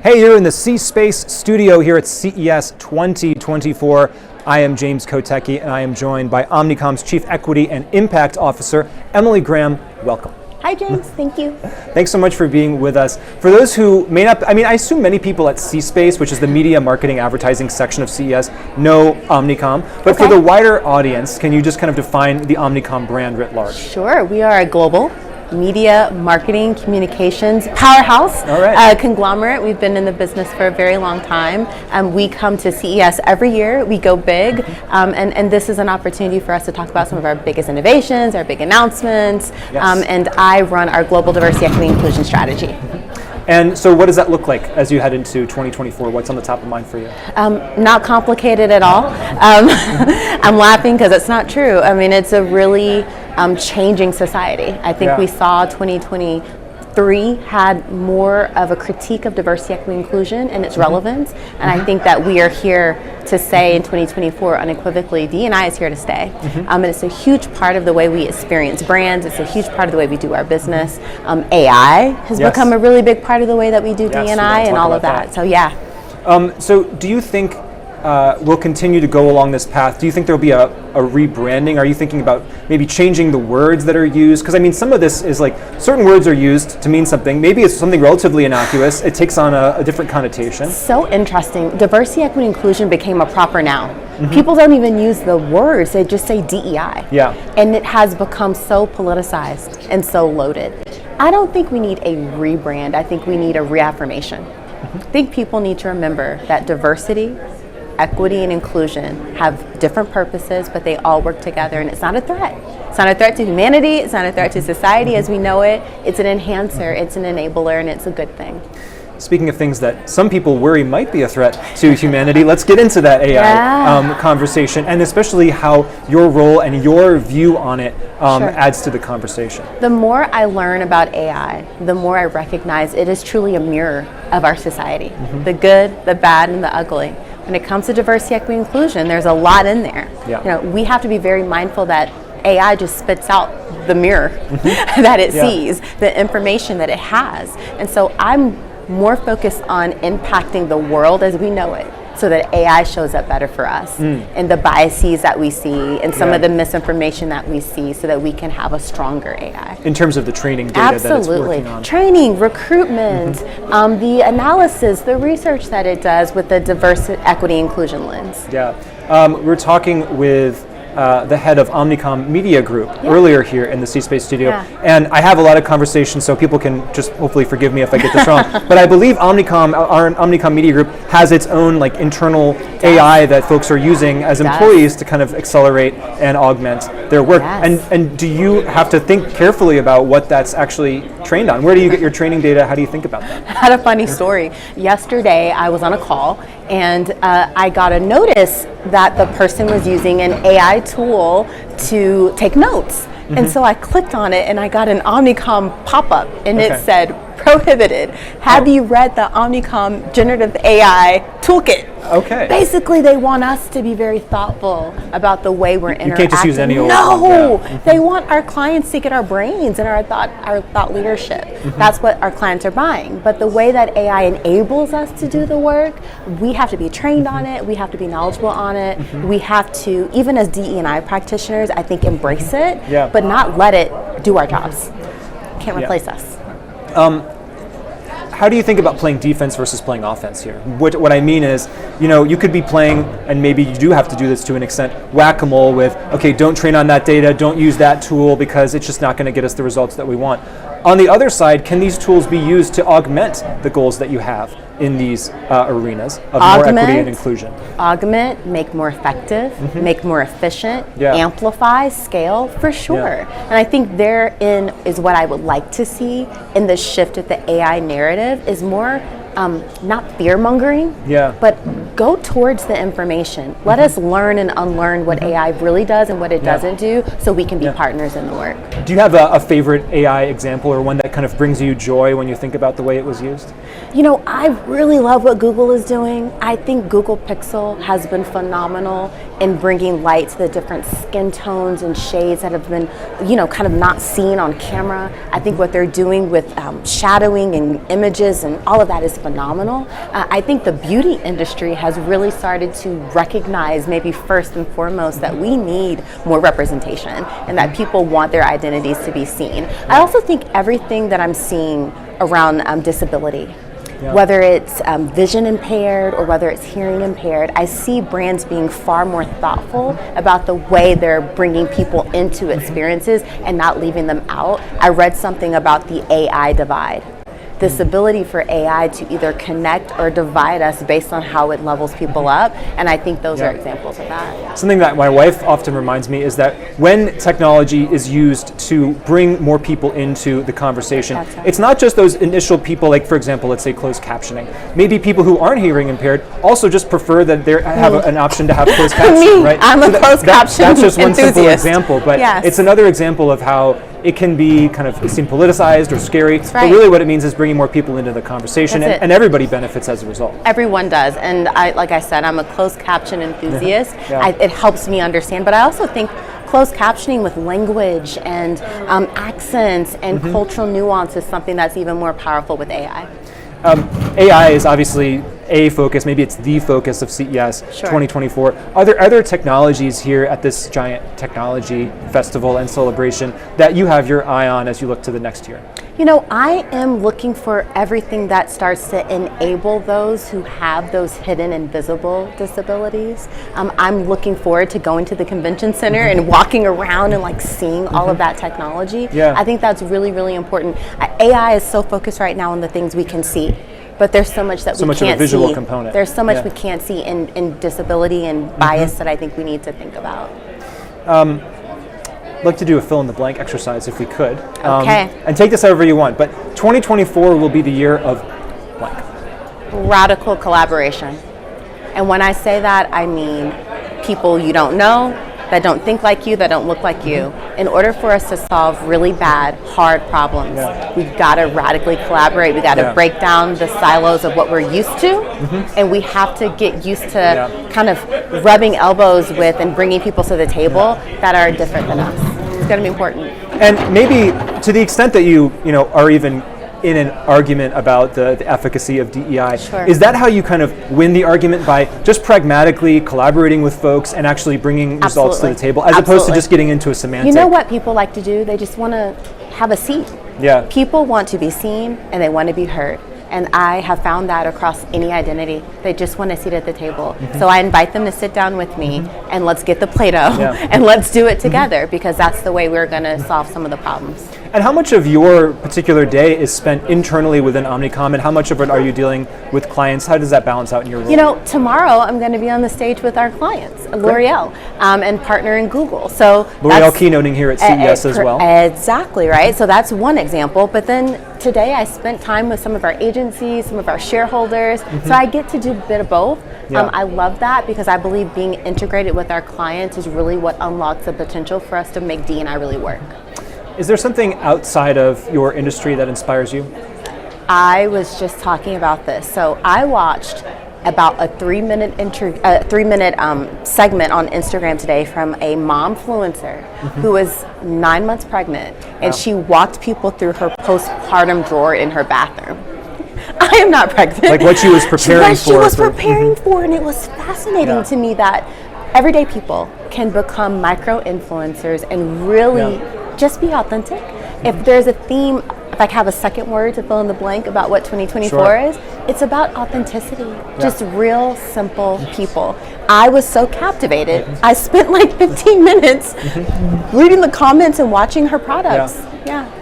Hey, you're in the C Space Studio here at CES 2024. I am James Kotecki, and I am joined by Omnicom's Chief Equity and Impact Officer, Emily Graham. Welcome. Hi, James. Thank you. Thanks so much for being with us. For those who may not, I assume many people at C Space, which is the media marketing advertising section of CES, know Omnicom. But for the wider audience, can you just kind of define the Omnicom brand writ large? Sure. We are a global media, marketing, communications powerhouse, conglomerate. We've been in the business for a very long time. We come to CES every year. We go big, and this is an opportunity for us to talk about some of our biggest innovations, our big announcements, and I run our global diversity, equity, inclusion strategy. And so what does that look like as you head into 2024? What's on the top of mind for you? Not complicated at all. I'm laughing because it's not true. I mean, it's a really changing society. I think we saw 2023 had more of a critique of diversity, equity, inclusion and its relevance. And I think that we are here to say in 2024 unequivocally, D&I is here to stay. And it's a huge part of the way we experience brands. It's a huge part of the way we do our business. AI has become a really big part of the way that we do D&I and all of that. So so do you think we'll continue to go along this path? Do you think there'll be a rebranding? Are you thinking about maybe changing the words that are used? Because I mean, some of this is like certain words are used to mean something. Maybe it's something relatively innocuous. It takes on a different connotation. So interesting. Diversity, equity, inclusion became a proper noun. People don't even use the words. They just say DEI. And it has become so politicized and so loaded. I don't think we need a rebrand. I think we need a reaffirmation. I think people need to remember that diversity, equity, and inclusion have different purposes, but they all work together, and it's not a threat. It's not a threat to humanity, it's not a threat to society as we know it. It's an enhancer, it's an enabler, and it's a good thing. Speaking of things that some people worry might be a threat to humanity, let's get into that AI conversation, and especially how your role and your view on it adds to the conversation. The more I learn about AI, the more I recognize it is truly a mirror of our society. The good, the bad, and the ugly. When it comes to diversity, equity, inclusion, there's a lot in there. You know, we have to be very mindful that AI just spits out the mirror that it sees, the information that it has. And so I'm more focused on impacting the world as we know it, so that AI shows up better for us, and the biases that we see, and some of the misinformation that we see, so that we can have a stronger AI. In terms of the training data that it's working on. Training, recruitment, the analysis, the research that it does with the diversity, equity, inclusion lens. We're talking with the head of Omnicom Media Group earlier here in the C Space Studio, and I have a lot of conversations, so people can just hopefully forgive me if I get this wrong. But I believe our Omnicom Media Group has its own like internal AI that folks are using as employees to kind of accelerate and augment their work. And do you have to think carefully about what that's actually trained on? Where do you get your training data? How do you think about that? I had a funny story. Yesterday, I was on a call, and I got a notice that the person was using an AI tool to take notes. And so I clicked on it, and I got an Omnicom pop-up, and it said, prohibited. Have you read the Omnicom Generative AI Toolkit? Basically, they want us to be very thoughtful about the way we're interacting. You can't just use any old one. They want our clients to get our brains and our thought leadership. That's what our clients are buying. But the way that AI enables us to do the work, we have to be trained on it. We have to be knowledgeable on it. We have to, even as DE&I practitioners, I think embrace it, but not let it do our jobs. Can't replace us. How do you think about playing defense versus playing offense here? What I mean is, you know, you could be playing, and maybe you do have to do this to an extent, whack-a-mole with, okay, don't train on that data, don't use that tool because it's just not going to get us the results that we want. On the other side, can these tools be used to augment the goals that you have in these arenas of more equity and inclusion? Augment, make more effective, make more efficient, amplify, scale, for sure. And I think therein is what I would like to see in the shift of the AI narrative is more not fear-mongering, but go towards the information. Let us learn and unlearn what AI really does and what it doesn't do, so we can be partners in the work. Do you have a favorite AI example, or one that kind of brings you joy when you think about the way it was used? You know, I really love what Google is doing. I think Google Pixel has been phenomenal in bringing light to the different skin tones and shades that have been, kind of not seen on camera. I think what they're doing with shadowing and images and all of that is phenomenal. I think the beauty industry has really started to recognize, maybe first and foremost, that we need more representation and that people want their identities to be seen. I also think everything that I'm seeing around disability, whether it's vision impaired or whether it's hearing impaired, I see brands being far more thoughtful about the way they're bringing people into experiences and not leaving them out. I read something about the AI divide. This ability for AI to either connect or divide us based on how it levels people up, and I think those are examples of that. Something that my wife often reminds me is that when technology is used to bring more people into the conversation, it's not just those initial people, like for example, let's say closed captioning. Maybe people who aren't hearing impaired also just prefer that they have an option to have closed captioning, right? I'm a closed caption That's just one enthusiast. simple example, but it's another example of how it can be kind of seem politicized or scary, but really what it means is bringing more people into the conversation, and everybody benefits as a result. Everyone does, and like I said, I'm a closed caption enthusiast. It helps me understand, but I also think closed captioning with language and accents and cultural nuance is something that's even more powerful with AI. AI is obviously a focus, maybe it's the focus of CES 2024. Are there other technologies here at this giant technology festival and celebration that you have your eye on as you look to the next year? I am looking for everything that starts to enable those who have those hidden invisible disabilities. I'm looking forward to going to the convention center and walking around and seeing all of that technology. I think that's really, really important. AI is so focused right now on the things we can see, but there's so much that we can't see. So much of a visual component. There's so much we can't see in disability and bias that I think we need to think about. I'd like to do a fill in the blank exercise if we could. Okay. And take this however you want, but 2024 will be the year of blank. Radical collaboration. And when I say that, I mean people you don't know, that don't think like you, that don't look like you. In order for us to solve really bad, hard problems, we've got to radically collaborate. We've got to break down the silos of what we're used to, and we have to get used to kind of rubbing elbows with and bringing people to the table that are different than us. It's going to be important. And maybe to the extent that you are even in an argument about the efficacy of DEI. Is that how you kind of win the argument, by just pragmatically collaborating with folks and actually bringing results to the table, as opposed to just getting into a semantic? You know what people like to do? They just want to have a seat. People want to be seen and they want to be heard. And I have found that across any identity. They just want a seat at the table. So I invite them to sit down with me and let's get the Play-Doh and let's do it together, because that's the way we're going to solve some of the problems. And how much of your particular day is spent internally within Omnicom, and how much of it are you dealing with clients? How does that balance out in your role? Tomorrow I'm going to be on the stage with our clients, L'Oreal, and partnering Google. So L'Oreal keynoting here at CES as well. Exactly, right? So that's one example. But then today I spent time with some of our agencies, some of our shareholders. So I get to do a bit of both. I love that, because I believe being integrated with our clients is really what unlocks the potential for us to make D&I really work. Is there something outside of your industry that inspires you? I was just talking about this. So I watched about a 3-minute segment on Instagram today from a momfluencer who was 9 months pregnant, and she walked people through her postpartum drawer in her bathroom. I am not pregnant. Like what she was preparing for. She was preparing for, and it was fascinating to me that everyday people can become micro-influencers and really just be authentic. If there's a theme, if I have a second word to fill in the blank about what 2024 is, it's about authenticity. Just real, simple people. I was so captivated. I spent like 15 minutes reading the comments and watching her products.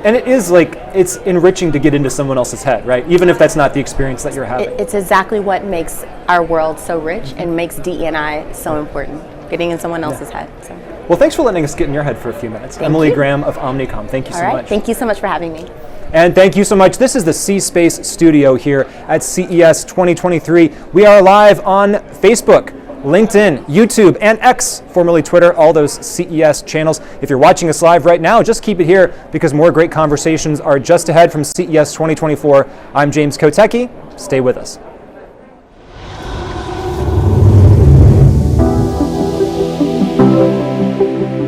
And it is it's enriching to get into someone else's head, right? Even if that's not the experience that you're having. It's exactly what makes our world so rich and makes DE&I so important. Getting in someone else's head. So. Well, thanks for letting us get in your head for a few minutes. Emily Graham of Omnicom, thank you so much. Thank you so much for having me. And thank you so much. This is the C Space Studio here at CES 2023. We are live on Facebook, LinkedIn, YouTube, and X, formerly Twitter, all those CES channels. If you're watching us live right now, just keep it here, because more great conversations are just ahead from CES 2024. I'm James Kotecki. Stay with us.